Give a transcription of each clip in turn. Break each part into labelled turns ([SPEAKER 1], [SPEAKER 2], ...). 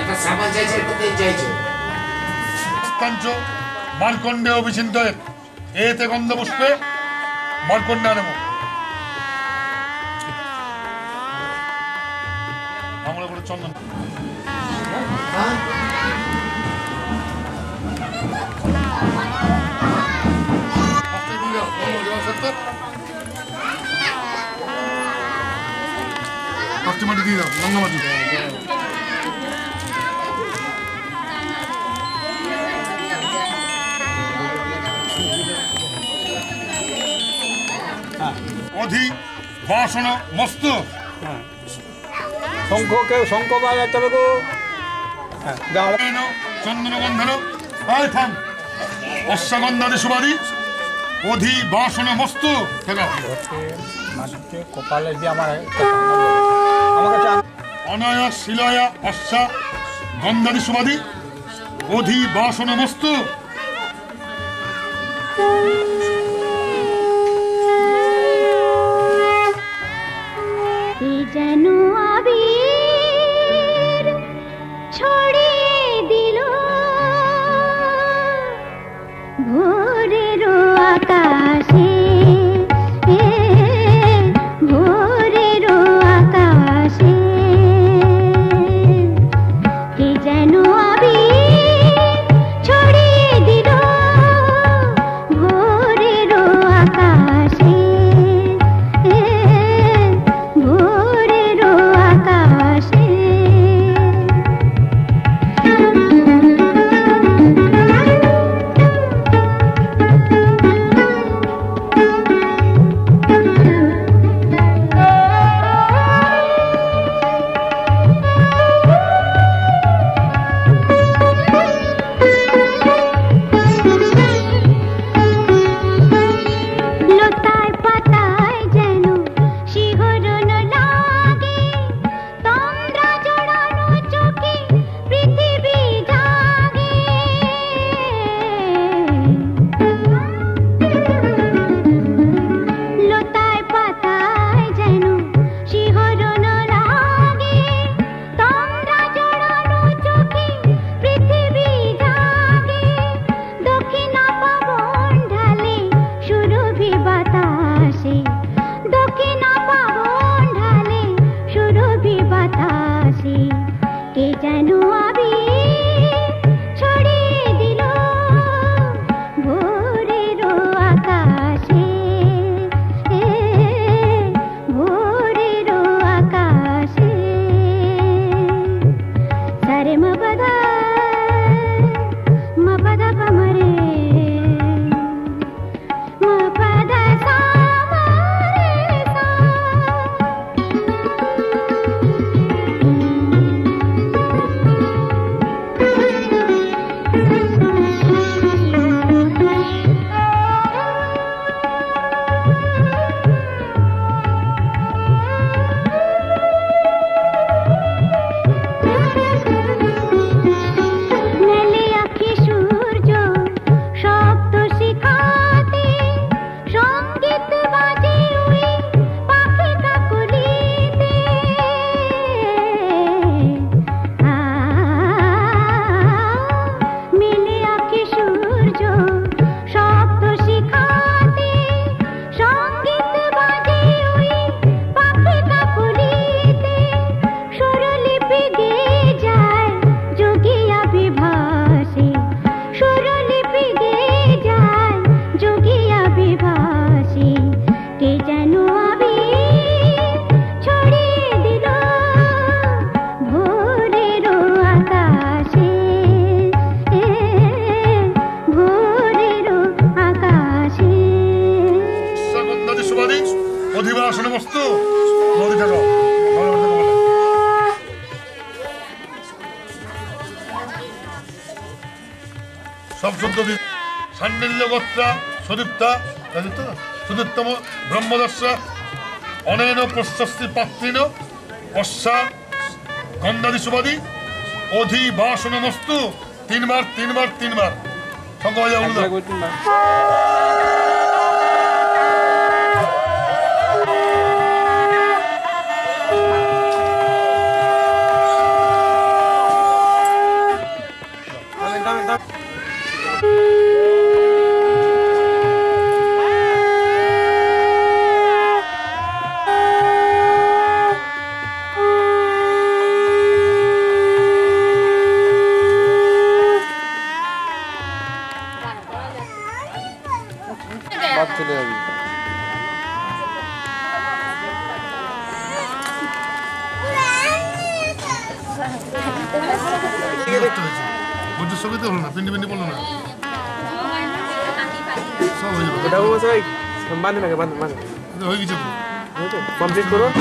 [SPEAKER 1] একটা সাবান চাইছে, একটা তেল চাইছে।
[SPEAKER 2] মার্কণ্ডে অভিচিন্তয়ে এতে গন্ধপুষ্পে মার্কণ্ডে নেব। আমরা করে চন্দন মাটি দিয়ে দাও, গঙ্গা মাটি। অধি বাসন মস্ত
[SPEAKER 3] শঙ্খ বাজাতে হবে গো।
[SPEAKER 2] চন্দন গন্ধন থাম অশ্বগন্ধাদি সুবাদি অধি বাসন মস্ত
[SPEAKER 3] কপালে দিয়ে আমার
[SPEAKER 2] অনয়া শিলয়া অশ্বা গন্ধাদি সুবাদি অধি বাসন মস্ত।
[SPEAKER 4] যেন আবির ছড়িয়ে দিল ভোরের আকাশে, ভোরের আকাশে কে যেন আবির ছড়িয়ে দিল ভোরের আকাশে, ভোরের আকাশে। লতায় পাতায় যেন শিহরণ লাগে, তন্দ্রা জড়ানো চোখে পৃথিবী জাগে। লতায় পাতায় যেন শিহরণ লাগে, তন্দ্রা জড়ানো চোখে পৃথিবী জাগে। দক্ষিণা পবন ঢালে সুরভি বাতাসে, দক্ষিণা পবন ঢালে সুরভি বাতাসে কে যেন আবির ছড়িয়ে দিল ভোরের আকাশে, ভোরের আকাশে। সারে মপদা মপদা পমরে মপদা সামরে সা। মেলে আঁখি সূর্য শব্দ শিখাতে, সঙ্গীত বাজে ওই পাখি কাকলিতে। মেলে আঁখি সূর্য শব্দ শিখাতে, সঙ্গীত বাজে ওই পাখি কাকলিতে। স্বরলিপি গেয়ে যায় যোগিয়া বিভাসে, স্বরলিপি গেয়ে যায় যোগিয়া বিভাসে কে যেন আবির ছড়িয়ে দিল ভোরের আকাশে, ভোরের আকাশে।
[SPEAKER 2] গন্ধাদি সুবাদি অধি বাসন মস্ত নদীটা গাও। সব শুদ্ধ সান্ডিল্য গোত্রা সুদীপ্তা সুদীপ্তম ব্রহ্মদর্শা অনেন প্রশস্তি পাত্রিন অশ্বা গন্ধাদি সুবাদি অধি বাসন মস্তু। তিনবার তিনবার তিনবার শঙ্খ বাজা বলে দাও। একটা হয়েছে বৈদ্যুর সঙ্গে তো হলো না পিন্ডি পিন্ডি পড়লো না সব হয়ে যাবে
[SPEAKER 5] ওটা মশাই বাঁধে নাকি বাঁধে বাঁধে
[SPEAKER 2] হয়ে গেছে তো
[SPEAKER 5] কমপ্লিট করুন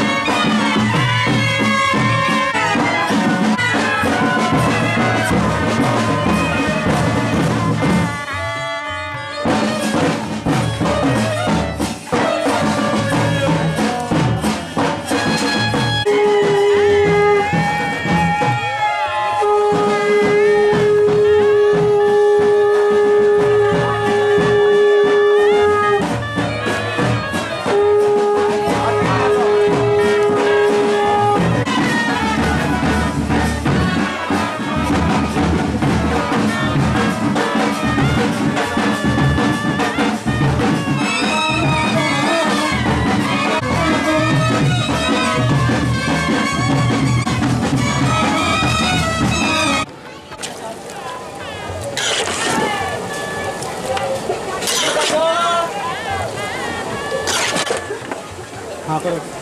[SPEAKER 5] हाँ करो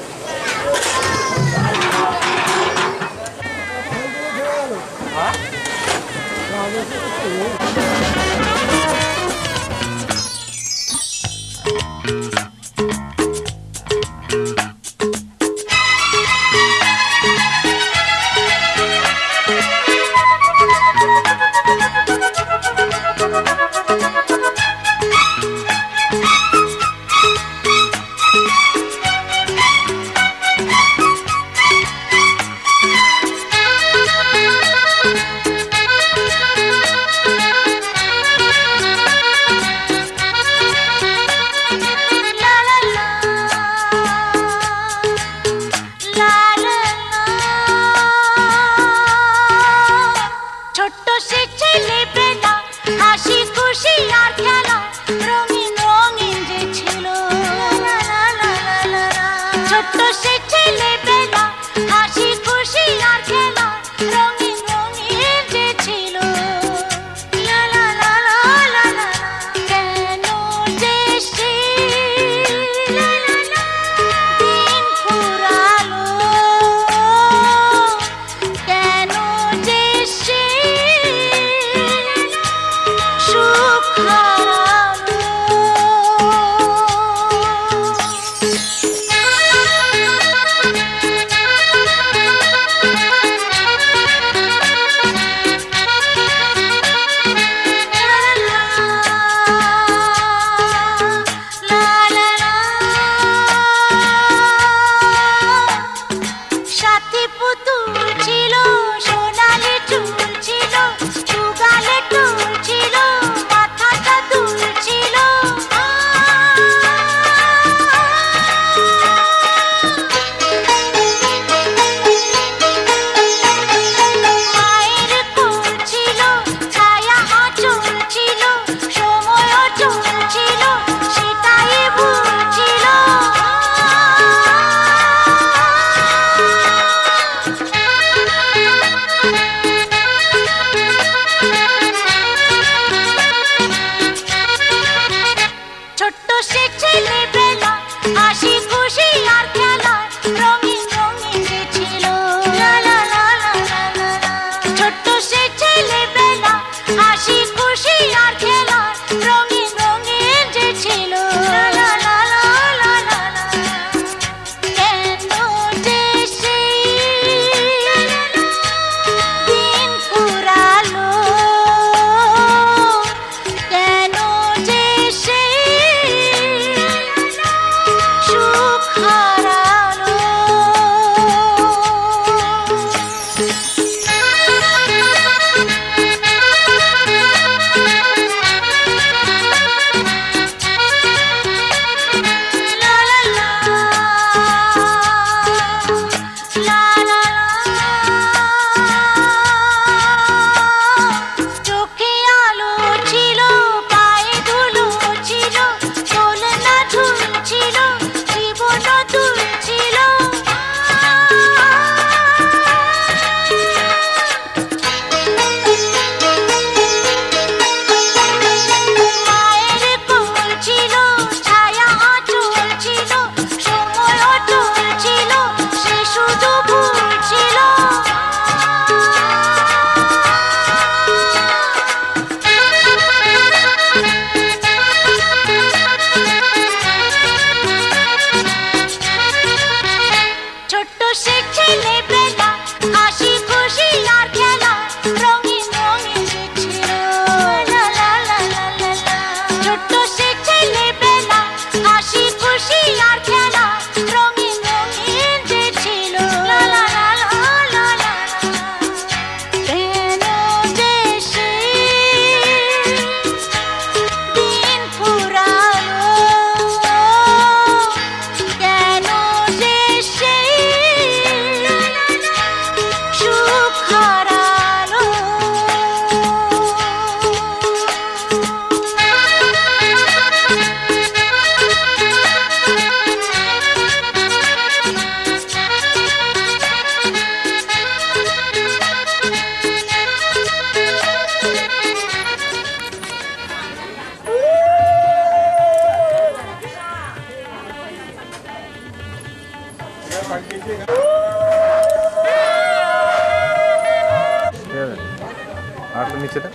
[SPEAKER 6] আর তো নিচে দে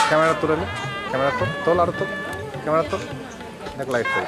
[SPEAKER 6] ক্যামেরা তুলে নে ক্যামেরা তোল আর তোল ক্যামেরা তোল দেখ লাইট তোল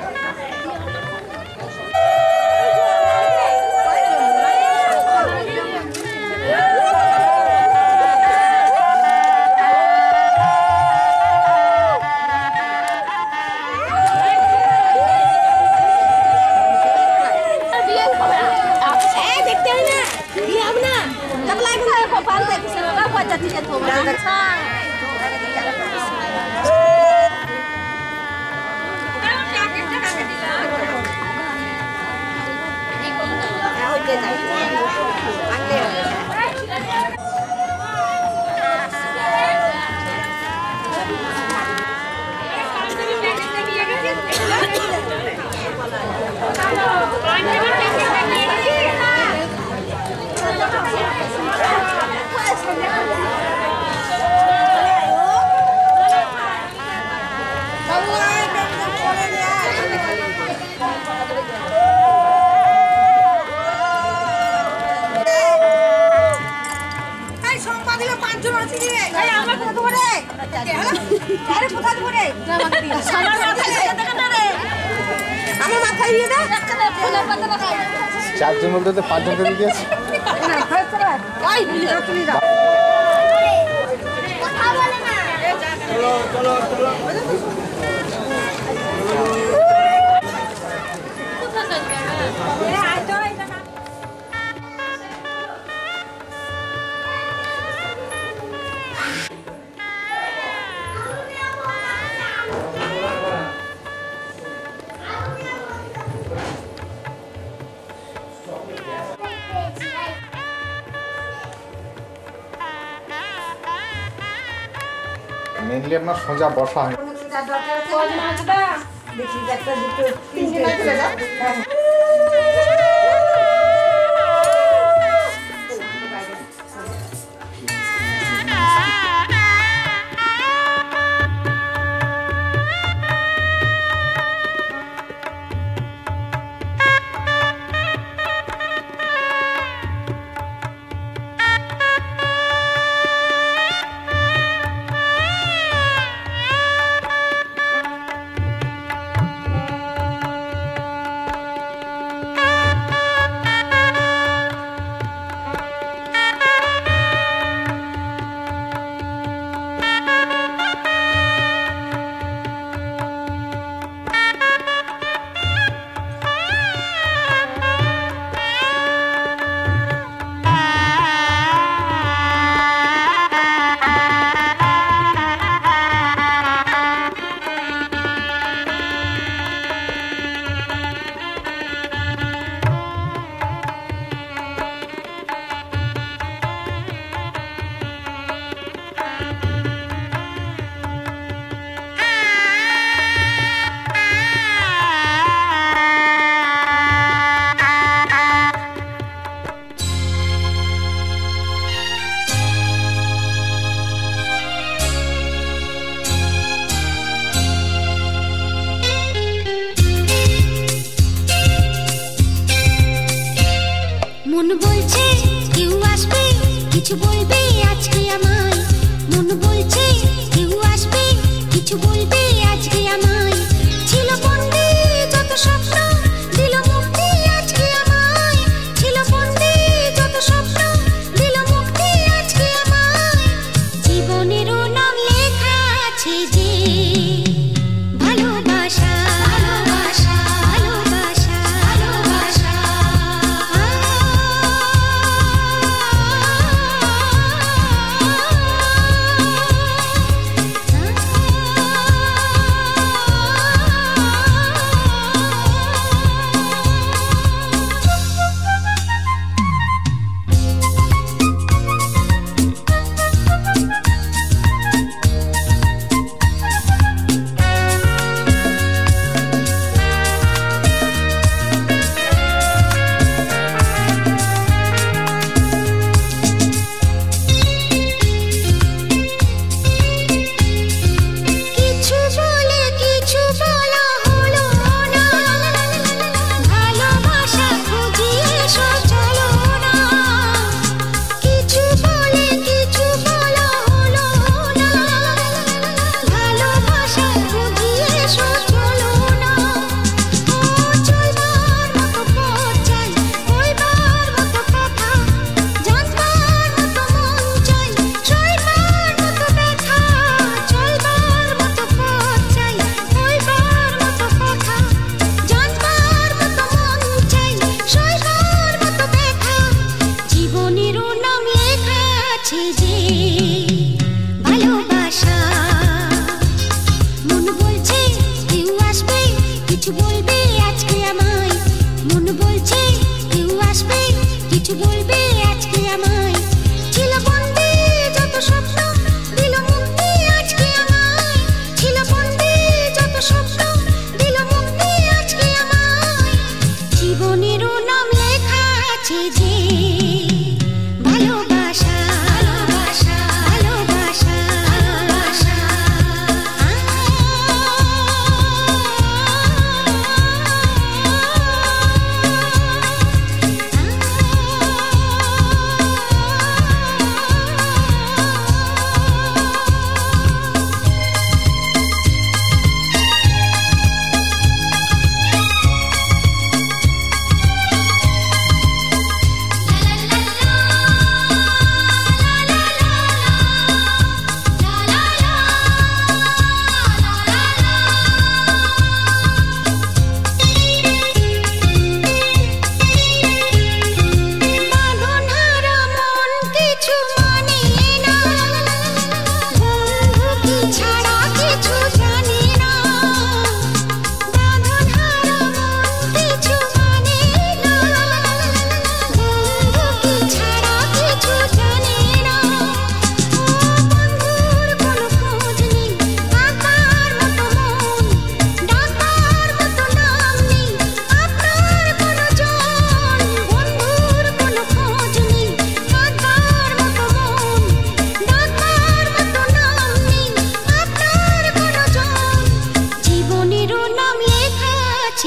[SPEAKER 6] চারজন বলতে তো পাঁচজন করে দিয়েছে মেনলি আপনার সোজা বসা হয়
[SPEAKER 7] দেখি একটা দুটো তিনটে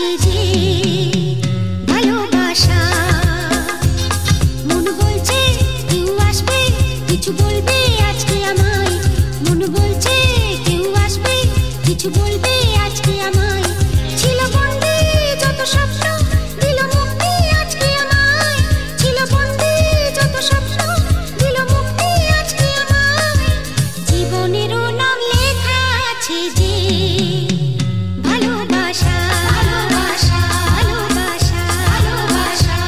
[SPEAKER 4] আছে যে ভালোবাসা মন বলছে কেউ আসবে কিছু বলবে আজকে আমায় মন বলছে কেউ আসবে কিছু বলবে আজকে আমায় ছিল বন্দী যত স্বপ্ন দিল মুক্তি আজকে আমায় ছিল বন্দী যত স্বপ্ন দিল মুক্তি আজকে আমায় জীবনেরও নাম লেখা আছে যে ভালোবাসা ভালোবাসা ভালোবাসা ভালোবাসা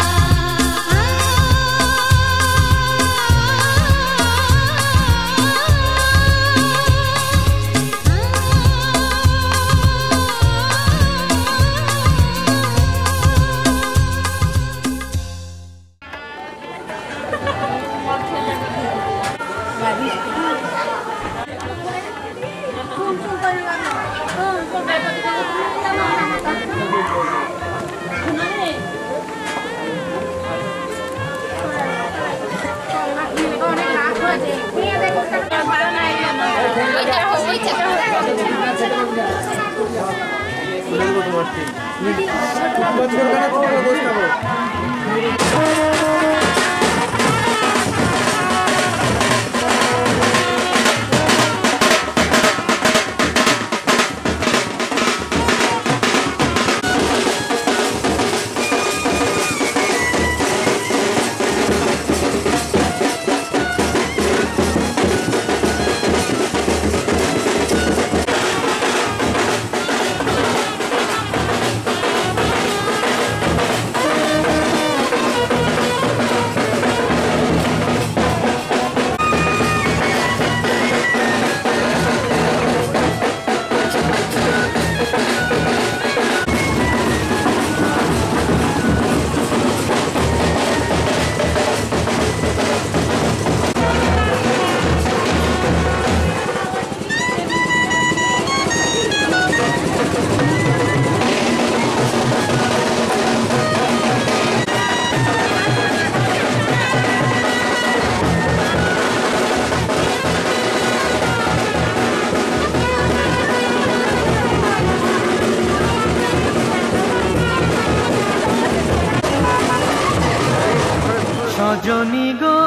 [SPEAKER 8] সজনী গো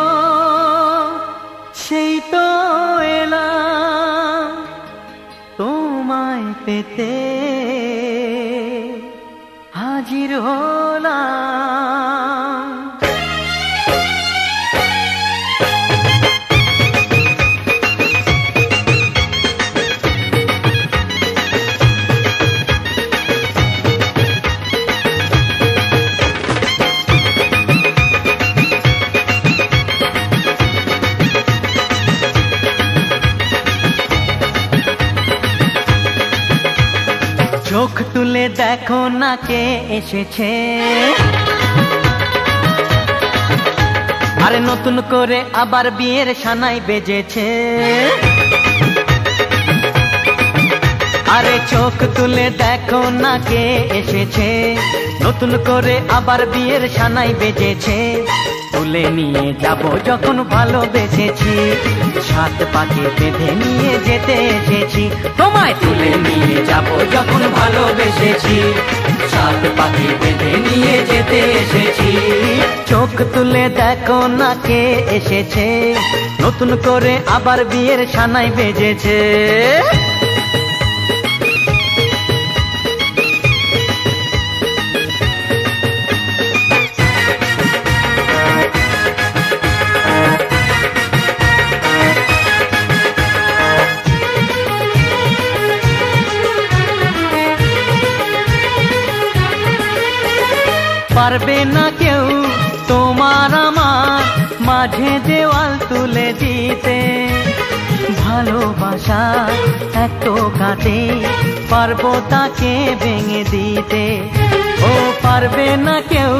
[SPEAKER 8] সেই তো এলাম তোমায় পেতে হাজির হলাম চোখ তুলে দেখো না কে এসেছে আরে নতুন করে আবার বিয়ের সানাই বেজেছে আরে চোখ তুলে দেখো না কে এসেছে নতুন করে আবার বিয়ের সানাই বেজেছে তুলে নিয়ে যাব যখন ভালোবেসেছি সাত পাকে বেঁধে নিয়ে যেতে এসেছি তোমায় তুলে নিয়ে যাব যখন ভালোবেসেছি সাত পাকে বেঁধে নিয়ে যেতে এসেছি চোখ তুলে দেখো না কে এসেছে নতুন করে আবার বিয়ের সানাই বেজেছে পারবে না কেউ তোমার আমার মাঝে দেওয়াল তুলে দিতে ভালোবাসা এত কাটে পারবো তাকে ভেঙে দিতে ও পারবে না কেউ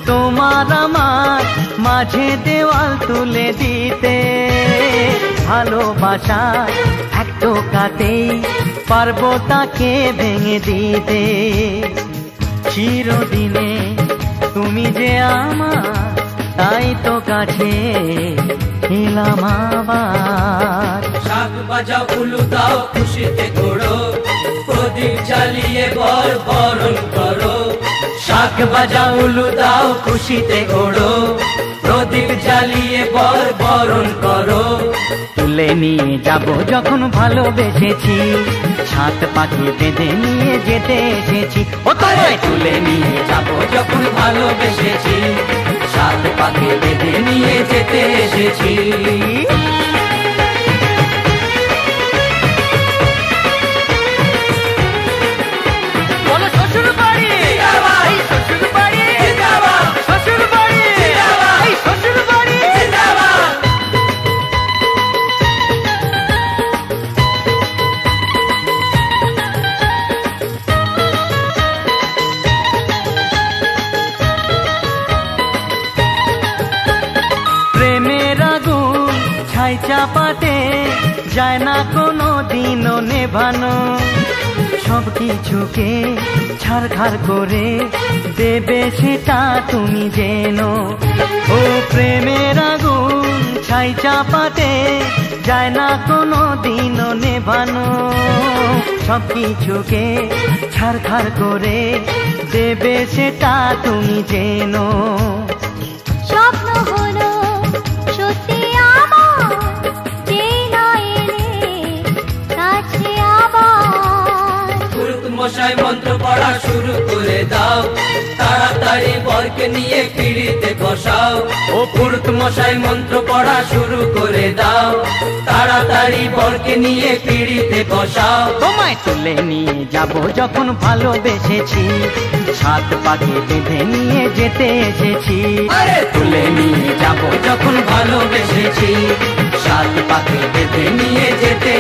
[SPEAKER 8] তোমার আমার মাঝে দেওয়াল তুলে দিতে ভালোবাসা এত কাটে পারবো তাকে ভেঙে দিতে চিরদিনে তুমি যে আমার তাই তো কাছে এলাম আবার
[SPEAKER 9] শাক বাজাও উলু দাও খুশিতে ঘোড়ো প্রদীপ জ্বালিয়ে বরণ করো
[SPEAKER 8] বাজাও উলু দাও খুশিতে ওড়ো প্রদীপ জ্বালিয়ে বর বরণ করো তুলে নিয়ে যাব যখন ভালোবেসেছি সাত পাখি বেঁধে নিয়ে যেতে এসেছি ও তোমায় তুলে নিয়ে যাব যখন ভালোবেসেছি সাত পাখি বেঁধে নিয়ে যেতে এসেছি বলো শ্বশুর বাড়ি এই শ্বশুর বাড়ি শ্বশুর বাড়ি এই শ্বশুর বাড়ি প্রেমের আগুন ছাই চাপাতে যায় না কোনো দিনও নেভানো সব কিছুকে ছাড়খাড় করে দেবে সেটা তুমি জেনো ও প্রেমের আগুন ছাই চাপাতে যায় না কোনো দিনও নেভানো সব কিছুকে ছাড়খাড় করে দেবে সেটা তুমি জেনো
[SPEAKER 4] স্বপ্ন হলো সত্যি আমার যেই না এলে কাছে আবার
[SPEAKER 8] পুরুত মশাই মন্ত্র পড়া শুরু করে দাও তাড়াতাড়ি বরকে নিয়ে পিড়িতে বসাও ও পুরুত মশাই মন্ত্র পড়া শুরু করে দাও তাড়াতাড়ি বরকে নিয়ে পিড়িতে বসাও তোমায় তুলে নিয়ে যাব যখন ভালোবেসেছি সাত পাখি বেঁধে নিয়ে যেতে এসেছি তুলে নিয়ে যাব যখন ভালোবেসেছি সাত পাখি বেঁধে নিয়ে যেতে